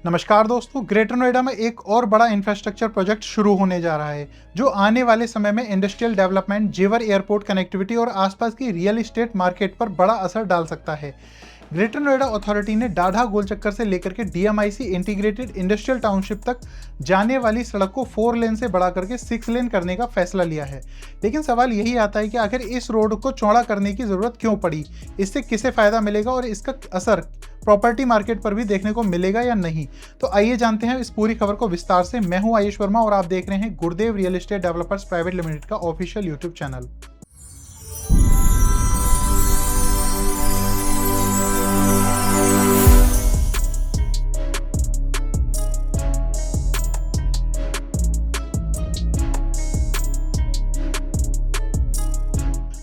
नमस्कार दोस्तों, ग्रेटर नोएडा में एक और बड़ा इंफ्रास्ट्रक्चर प्रोजेक्ट शुरू होने जा रहा है जो आने वाले समय में इंडस्ट्रियल डेवलपमेंट, जेवर एयरपोर्ट कनेक्टिविटी और आसपास की रियल एस्टेट मार्केट पर बड़ा असर डाल सकता है। ग्रेटर नोएडा अथॉरिटी ने डाढ़ा गोलचक्कर से लेकर के डीएमआईसी इंटीग्रेटेड इंडस्ट्रियल टाउनशिप तक जाने वाली सड़क को 4 लेन से बढ़ा करके 6 लेन करने का फैसला लिया है। लेकिन सवाल यही आता है कि आखिर इस रोड को चौड़ा करने की जरूरत क्यों पड़ी, इससे किसे फायदा मिलेगा और इसका असर प्रॉपर्टी मार्केट पर भी देखने को मिलेगा या नहीं। तो आइए जानते हैं इस पूरी खबर को विस्तार से। मैं हूं आयुष वर्मा और आप देख रहे हैं गुरुदेव real estate developers private limited का ऑफिशियल यूट्यूब चैनल।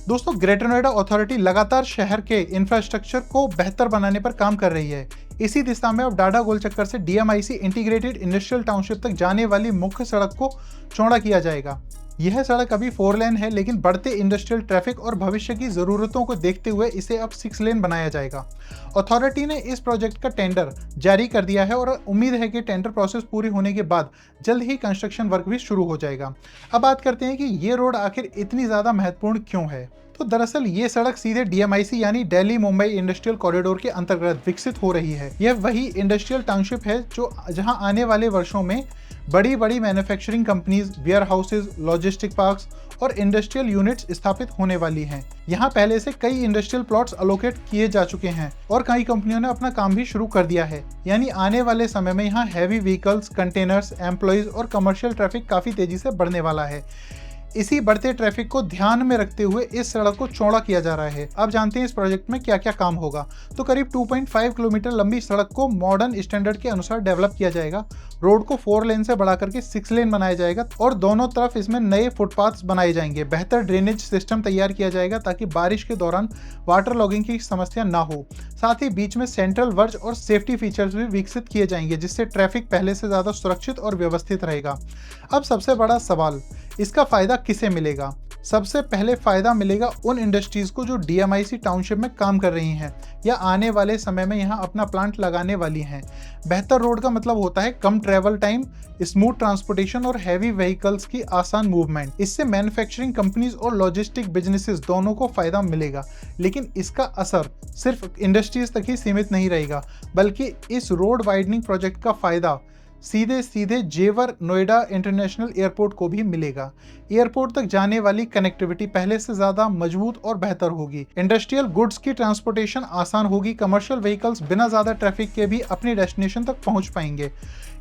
दोस्तों, ग्रेटर नोएडा अथॉरिटी लगातार शहर के इंफ्रास्ट्रक्चर को बेहतर बनाने पर काम कर रही है। इसी दिशा में अब डाढ़ा गोलचक्कर से डीएमआईसी इंटीग्रेटेड इंडस्ट्रियल टाउनशिप तक जाने वाली मुख्य सड़क को चौड़ा किया जाएगा। यह सड़क अभी 4 लेन है, लेकिन बढ़ते इंडस्ट्रियल ट्रैफिक और भविष्य की जरूरतों को देखते हुए इसे अब 6 लेन बनाया जाएगा। अथॉरिटी ने इस प्रोजेक्ट का टेंडर जारी कर दिया है और उम्मीद है कि टेंडर प्रोसेस पूरी होने के बाद जल्द ही कंस्ट्रक्शन वर्क भी शुरू हो जाएगा। अब बात करते हैं कि ये रोड आखिर इतनी ज्यादा महत्वपूर्ण क्यों है। तो दरअसल ये सड़क सीधे डीएमआईसी यानी दिल्ली मुंबई इंडस्ट्रियल कॉरिडोर के अंतर्गत विकसित हो रही है। यह वही इंडस्ट्रियल टाउनशिप है जहां आने वाले वर्षों में बड़ी बड़ी manufacturing companies, warehouses, logistic parks और इंडस्ट्रियल यूनिट्स स्थापित होने वाली हैं। यहाँ पहले से कई इंडस्ट्रियल प्लॉट्स अलोकेट किए जा चुके हैं और कई कंपनियों ने अपना काम भी शुरू कर दिया है। यानी आने वाले समय में यहाँ हैवी व्हीकल्स, कंटेनर्स, एम्प्लॉइज और कमर्शियल ट्रैफिक काफी तेजी से बढ़ने वाला है। इसी बढ़ते ट्रैफिक को ध्यान में रखते हुए इस सड़क को चौड़ा किया जा रहा है। अब जानते हैं इस प्रोजेक्ट में क्या क्या काम होगा। तो करीब 2.5 किलोमीटर लंबी सड़क को मॉडर्न स्टैंडर्ड के अनुसार डेवलप किया जाएगा। रोड को 4 लेन से बढ़ा करके 6 लेन बनाया जाएगा और दोनों तरफ इसमें नए फुटपाथ्स बनाए जाएंगे। बेहतर ड्रेनेज सिस्टम तैयार किया जाएगा ताकि बारिश के दौरान वाटर लॉगिंग की समस्या ना हो। साथ ही बीच में सेंट्रल वर्ज और सेफ्टी फीचर्स भी विकसित किए जाएंगे, जिससे ट्रैफिक पहले से ज्यादा सुरक्षित और व्यवस्थित रहेगा। अब सबसे बड़ा सवाल, इसका फायदा किसे मिलेगा। सबसे पहले फायदा मिलेगा उन इंडस्ट्रीज को जो डीएमआईसी टाउनशिप में काम कर रही हैं या आने वाले समय में यहां अपना प्लांट लगाने वाली हैं। बेहतर रोड का मतलब होता है कम ट्रैवल टाइम, स्मूथ ट्रांसपोर्टेशन और हैवी व्हीकल्स की आसान मूवमेंट। इससे मैन्युफैक्चरिंग कंपनीज और लॉजिस्टिक बिजनेसेस दोनों को फायदा मिलेगा। लेकिन इसका असर सिर्फ इंडस्ट्रीज तक ही सीमित नहीं रहेगा, बल्कि इस रोड वाइडनिंग प्रोजेक्ट का फायदा सीधे जेवर नोएडा इंटरनेशनल एयरपोर्ट को भी मिलेगा। एयरपोर्ट तक जाने वाली कनेक्टिविटी पहले से ज्यादा मजबूत और बेहतर होगी। इंडस्ट्रियल गुड्स की ट्रांसपोर्टेशन आसान होगी। कमर्शियल व्हीकल्स बिना ज्यादा ट्रैफिक के भी अपनी डेस्टिनेशन तक पहुंच पाएंगे।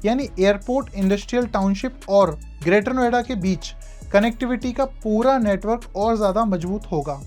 यानी एयरपोर्ट, इंडस्ट्रियल टाउनशिप और ग्रेटर नोएडा के बीच कनेक्टिविटी का पूरा नेटवर्क और ज्यादा मजबूत होगा।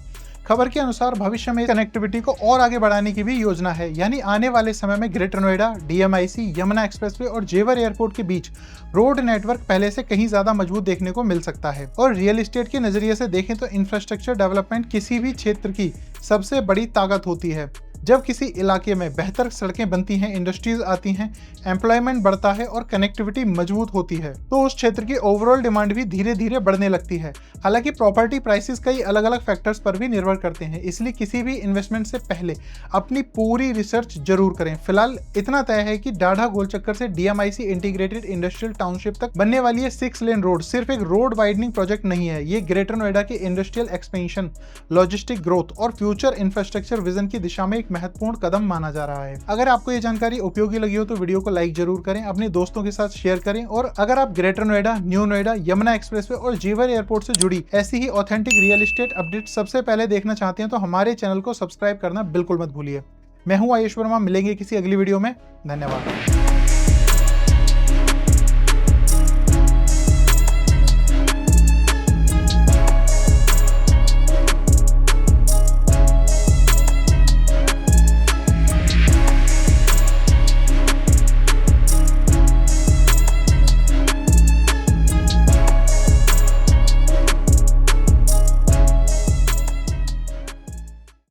खबर के अनुसार भविष्य में कनेक्टिविटी को और आगे बढ़ाने की भी योजना है। यानी आने वाले समय में greater Noida, DMIC, Yamuna expressway और जेवर एयरपोर्ट के बीच रोड नेटवर्क पहले से कहीं ज्यादा मजबूत देखने को मिल सकता है। और रियल एस्टेट के नजरिए से देखें तो इंफ्रास्ट्रक्चर डेवलपमेंट किसी भी क्षेत्र की सबसे बड़ी ताकत होती है। जब किसी इलाके में बेहतर सड़कें बनती हैं, इंडस्ट्रीज आती हैं, एम्प्लॉयमेंट बढ़ता है और कनेक्टिविटी मजबूत होती है, तो उस क्षेत्र की ओवरऑल डिमांड भी धीरे धीरे बढ़ने लगती है। हालांकि प्रॉपर्टी प्राइसेस कई अलग अलग फैक्टर्स पर भी निर्भर करते हैं, इसलिए किसी भी इन्वेस्टमेंट से पहले अपनी पूरी रिसर्च जरूर करें। फिलहाल इतना तय है कि डाढ़ा गोलचक्कर से डीएमआईसी इंटीग्रेटेड इंडस्ट्रियल टाउनशिप तक बनने वाली ये 6 लेन रोड सिर्फ एक रोड वाइडनिंग प्रोजेक्ट नहीं है। ये ग्रेटर नोएडा के इंडस्ट्रियल एक्सपेंशन, लॉजिस्टिक ग्रोथ और फ्यूचर इंफ्रास्ट्रक्चर विजन की दिशा में एक महत्वपूर्ण कदम माना जा रहा है। अगर आपको ये जानकारी उपयोगी लगी हो तो वीडियो को लाइक जरूर करें, अपने दोस्तों के साथ शेयर करें और अगर आप greater Noida, new Noida, Yamuna expressway और जेवर एयरपोर्ट से जुड़ी ऐसी ही ऑथेंटिक रियल एस्टेट अपडेट सबसे पहले देखना चाहते हैं तो हमारे चैनल को सब्सक्राइब करना बिल्कुल मत भूलिए। मैं हूं आयुष वर्मा, मिलेंगे किसी अगली वीडियो में। धन्यवाद।